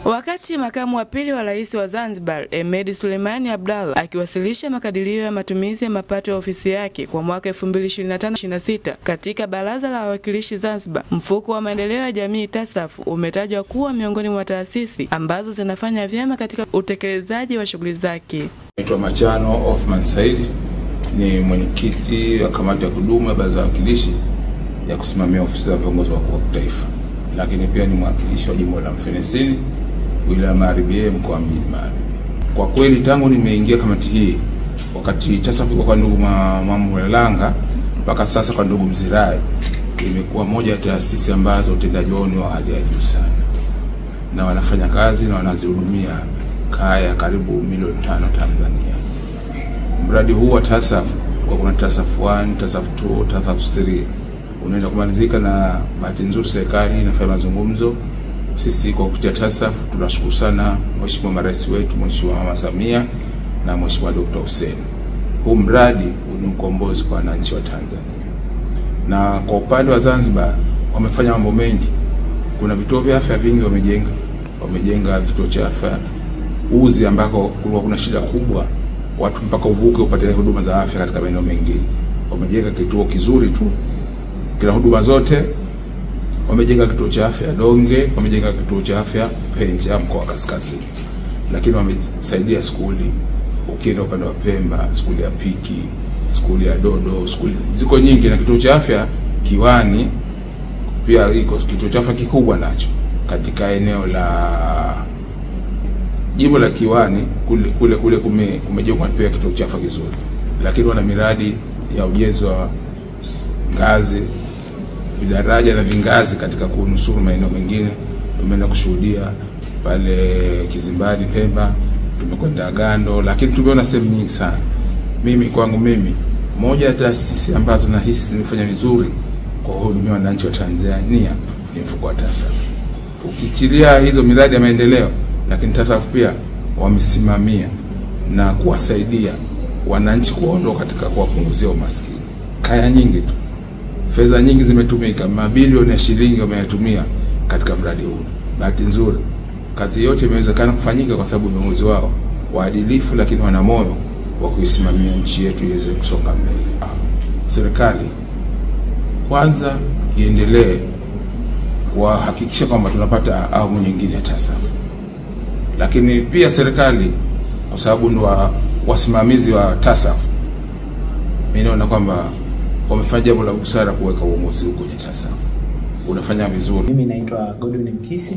Wakati makamu wa pili wa rais wa Zanzibar, Hemed Suleimani Abdallah, akiwasilisha makadirio ya matumizi ya mapato ya ofisi yake kwa mwaka 2025-26 katika Baraza la Wawakilishi Zanzibar, mfuko wa maendeleo ya jamii TASAF umetajwa kuwa miongoni mwa taasisi ambazo zinafanya vyema katika utekelezaji wa shughuli zake. Naitwa Machano Othman Said, ni mwenyekiti wa kamati ya kudumu ya Baraza la Wawakilishi ya kusimamia ofisi za viongozi wakuu wa taifa, lakini pia ni mwakilishi wa jimbo la Mfenesini, wilaya Magharibi, mkoa wa Magharibi. Kwa kweli tangu nimeingia kamati hii, wakati TASAF kwa ndugu Mamu Langa mpaka sasa kwa ndugu Mzirai, imekuwa moja ya taasisi ambazo utendaji wao ni wa hali ya juu sana, na wanafanya kazi na wanazihudumia kaya karibu milioni 5 Tanzania. Mradi huu wa TASAF, kwa kuna TASAF 1, TASAF 2, TASAF 3 unaenda kumalizika, na bahati nzuri serikali inafanya mazungumzo. Sisi kwa kupitia TASAF tunashukuru sana Mheshimiwa Marais wetu, Mheshimiwa Mama Samia na Mheshimiwa Dr. Hussein. Huu mradi ni ukombozi kwa wananchi wa Tanzania. Na kwa upande wa Zanzibar wamefanya mambo mengi. Kuna vituo vya afya vingi wamejenga kituo cha afya Uzi ambako kulikuwa kuna shida kubwa, watu mpaka uvuke upate huduma za afya katika maeneo mengine. Wamejenga kituo kizuri tu, kila huduma zote. Wamejenga kituo cha afya Donge, wamejenga kituo cha afya Penja mkoa wa Kaskazini. Lakini wamesaidia skuli, ukienda upande wa Pemba, skuli ya Piki, skuli ya Dodo, skuli ziko nyingi, na kituo cha afya Kiwani pia iko kituo cha afya kikubwa nacho katika eneo la jimbo la Kiwani. Kule kumejengwa pia kituo cha afya kizuri. Lakini wana miradi ya ujenzi wa ngazi, vidaraja na vingazi katika kunusuru maeneo mengine. Tumeenda kushuhudia pale Kizimbani Pemba, tumekwenda Gando, lakini tumeona sehemu nyingi sana. Kwangu mimi moja ya taasisi ambazo nahisi zimefanya vizuri kwa hudumia wananchi wa Tanzania ni mfuko wa TASAF. Ukichilia hizo miradi ya maendeleo, lakini TASAF pia wamesimamia na kuwasaidia wananchi kuondoka katika kuwapunguzia umaskini. Kaya nyingi tu, fedha nyingi zimetumika, mabilioni ya shilingi wameyatumia katika mradi huu. Bahati nzuri kazi yote imewezekana kufanyika kwa sababu viongozi wao waadilifu, lakini wana moyo wa kuisimamia nchi yetu iweze kusonga mbele. Serikali kwanza iendelee kuhakikisha kwamba tunapata awamu nyingine ya TASAF. Lakini pia serikali, kwa sababu ndo wasimamizi wa TASAF, mimi naona kwamba wamefanya jambo la busara kuweka uongozi huko kwenye TASAF. Unafanya vizuri. Mimi naitwa Godwin Mkisi,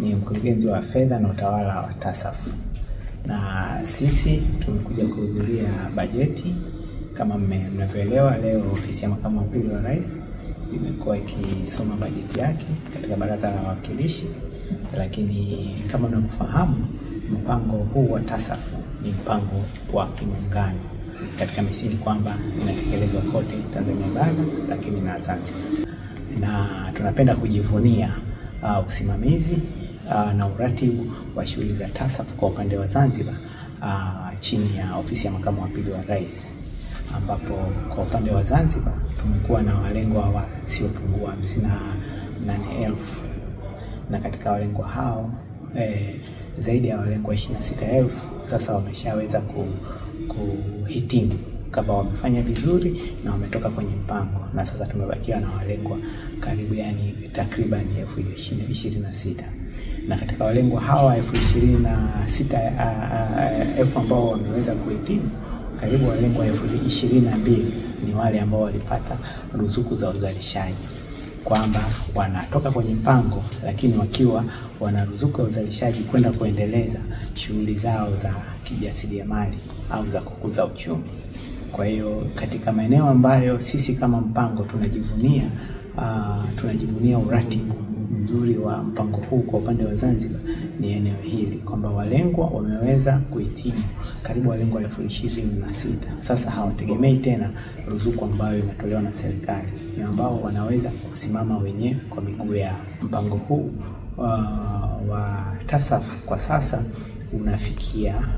ni mkurugenzi wa fedha na utawala wa TASAF. Na sisi tumekuja kuhudhuria bajeti. Kama mnavyoelewa, leo ofisi ya makamu wa pili wa rais imekuwa ikisoma bajeti yake katika Baraza la Wawakilishi. Lakini kama mnavyofahamu, mpango huu wa TASAF ni mpango wa kimuungano katika misingi kwamba inatekelezwa kote Tanzania bara, lakini na Zanzibar. Na tunapenda kujivunia usimamizi na uratibu wa shughuli za TASAF kwa upande wa Zanzibar chini ya ofisi ya makamu wa pili wa rais, ambapo kwa upande wa Zanzibar tumekuwa na walengwa wasiopungua 58,000, na katika walengwa hao zaidi ya walengwa 26,000 sasa wameshaweza kuhitimu kama wamefanya vizuri na wametoka kwenye mpango, na sasa tumebakia na walengwa karibu takriban 26,000. Na katika walengwa hawa 26,000 ambao wameweza kuhitimu, karibu walengwa 22,000 ni wale ambao walipata ruzuku za uzalishaji, kwamba wanatoka kwenye mpango lakini wakiwa wana ruzuku ya uzalishaji kwenda kuendeleza shughuli zao za kijasiriamali au za kukuza uchumi. Kwa hiyo katika maeneo ambayo sisi kama mpango tunajivunia uratibu mzuri wa mpango huu kwa upande wa Zanzibar, ni eneo hili kwamba walengwa wameweza kuhitimu karibu walengwa 26,000. Sasa hawategemei tena ruzuku ambayo inatolewa na serikali, ni ambao wanaweza kusimama wenyewe kwa miguu yao. Mpango huu wa TASAF kwa sasa unafikia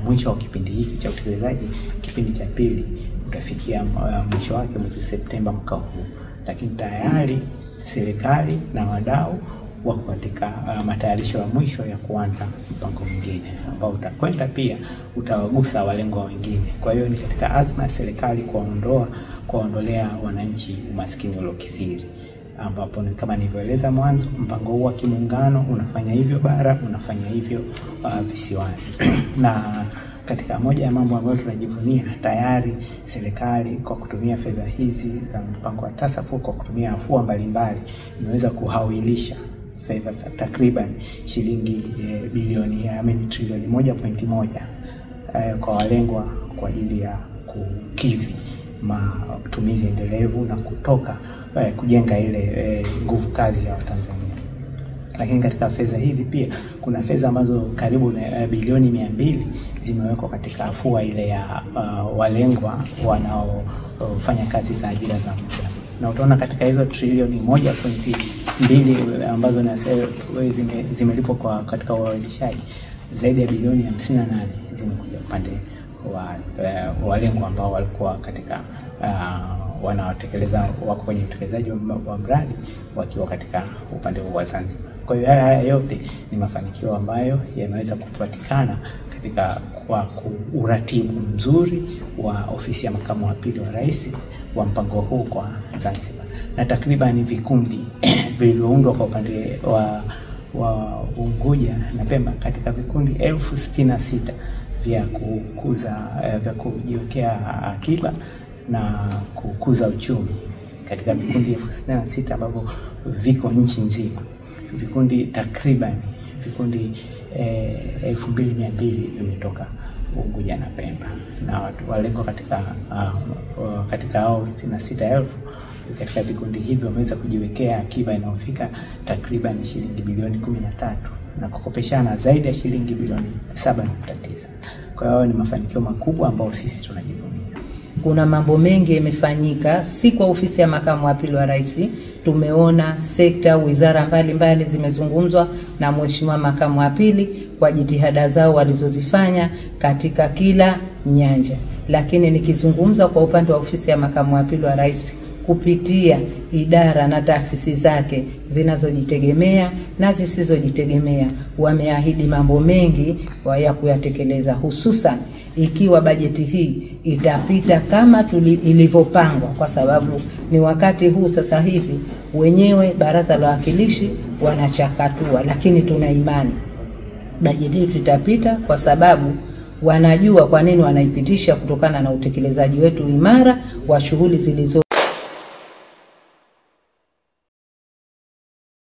mwisho wa kipindi hiki cha utekelezaji. Kipindi cha pili utafikia mwisho wake mwezi Septemba mwaka huu, lakini tayari serikali na wadau wako katika matayarisho ya mwisho ya kuanza mpango mwingine ambao utakwenda pia utawagusa walengwa wengine. Kwa hiyo ni katika azma ya serikali kuwaondolea wananchi umaskini uliokithiri, ambapo kama nilivyoeleza mwanzo, mpango huu wa kimuungano unafanya hivyo bara, unafanya hivyo visiwani. Na katika moja ya mambo ambayo tunajivunia, tayari serikali kwa kutumia fedha hizi za mpango wa TASAF kwa kutumia afua mbalimbali imeweza kuhawilisha fedha takriban shilingi trilioni 1.1 kwa walengwa kwa ajili ya kukidhi matumizi endelevu na kujenga ile nguvu kazi ya Watanzania. Lakini katika fedha hizi pia kuna fedha ambazo karibu bilioni 200 zimewekwa katika afua ile ya walengwa wanaofanya kazi za ajira za muda. Na utaona katika hizo trilioni 1.2 ambazo zimelipwa katika uwezeshaji, zaidi ya bilioni 58 zimekuja upande wa walengwa ambao walikuwa katika wako kwenye utekelezaji wa mradi wakiwa katika upande wa Zanzibar. Kwa hiyo haya yote ni mafanikio ambayo yameweza kupatikana katika kwa uratibu mzuri wa ofisi ya makamu wa pili wa rais wa mpango huu kwa Zanzibar. Na takriban vikundi vilivyoundwa kwa upande wa Unguja na Pemba, katika vikundi 66,000 vya kujiwekea akiba na kukuza uchumi katika vikundi 66,000 ambavyo viko nchi nzima. Vikundi takriban 2,200 vimetoka Unguja na Pemba, na watu walengwa katika hao 66,000 katika vikundi hivyo wameweza kujiwekea akiba inayofika takriban shilingi bilioni 13 na kukopeshana zaidi ya shilingi bilioni 7.9. Kwa hiyo ni mafanikio makubwa ambayo sisi tunajivunia. Kuna mambo mengi yamefanyika, si kwa ofisi ya makamu wa pili wa rais. Tumeona sekta, wizara mbalimbali zimezungumzwa na mheshimiwa makamu wa pili kwa jitihada zao walizozifanya katika kila nyanja. Lakini nikizungumza kwa upande wa ofisi ya makamu wa pili wa rais, kupitia idara na taasisi zake zinazojitegemea na zisizojitegemea, wameahidi mambo mengi ya kuyatekeleza, hususan ikiwa bajeti hii itapita kama ilivyopangwa, kwa sababu ni wakati huu sasa hivi wenyewe baraza la wawakilishi wanachakatua, lakini tuna imani bajeti hii itapita kwa sababu wanajua kwa nini wanaipitisha, kutokana na utekelezaji wetu imara wa shughuli zilizo